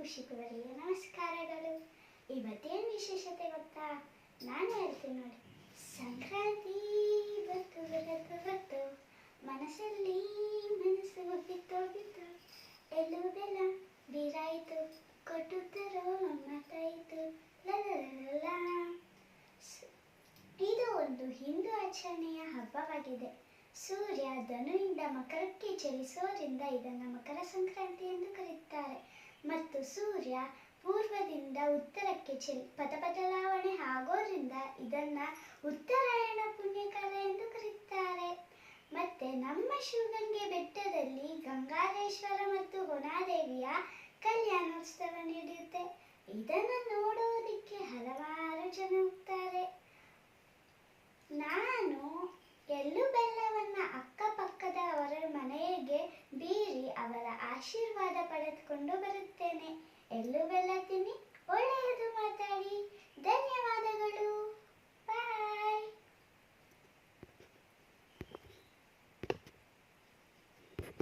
ಖುಷಿಯವರಿಗೆ ನಮಸ್ಕಾರಗಳು. ಇವತ್ತೇನು ವಿಶೇಷತೆ ಗೊತ್ತಾ? ನಾನು ಹೇಳ್ತೀನಿ ನೋಡಿ. ಸಂಕ್ರಾಂತಿ ಬತ್ತು ಬತ್ತು ಬತ್ತು, ಮನಸ್ಸಲ್ಲಿ ಮನಸ್ಸು ಹೋಗಿತ್ತು, ಎಲ್ಲೂ ಬೆಲ್ಲ ಬೀರಾಯಿತು, ಕೊಟ್ಟುತ್ತರೋ ಮಮತಾಯಿತು ಲಲಲಲ. ಇದು ಒಂದು ಹಿಂದೂ ಆಚರಣೆಯ ಹಬ್ಬವಾಗಿದೆ. ಸೂರ್ಯ ಧನುವಿಂದ ಮಕರಕ್ಕೆ ಚಲಿಸೋದ್ರಿಂದ ಇದನ್ನು ಮಕರ ಸಂಕ್ರಾಂತಿ ಎಂದು ಕರೆಯುತ್ತಾರೆ. ಮತ್ತು ಸೂರ್ಯ ಪೂರ್ವದಿಂದ ಉತ್ತರಕ್ಕೆ ಪಥ ಬದಲಾವಣೆ ಆಗೋದ್ರಿಂದ ಇದನ್ನ ಉತ್ತರಾಯಣ ಪುಣ್ಯಕಾಲ ಎಂದು ಕರೆಯುತ್ತಾರೆ. ಮತ್ತೆ ನಮ್ಮ ಶಿವಗಂಗೆ ಬೆಟ್ಟದಲ್ಲಿ ಗಂಗಾಧರೇಶ್ವರ ಮತ್ತು ಹೊನಾದೇವಿಯ ಕಲ್ಯಾಣೋತ್ಸವ ನಡೆಯುತ್ತೆ. ಇದನ್ನು ನೋಡೋದಕ್ಕೆ ಹಲವಾರು ಜನ ಹೋಗ್ತಾರೆ. ನಾನು ಎಳ್ಳು ಬೆಲ್ಲವನ್ನ ಅಕ್ಕಪಕ್ಕದ ಅವರ ಮನೆಗೆ ಬೀರಿ ಅವರ ಆಶೀರ್ವಾದ ಪಡೆದುಕೊಂಡು ಬರುತ್ತೇನೆ.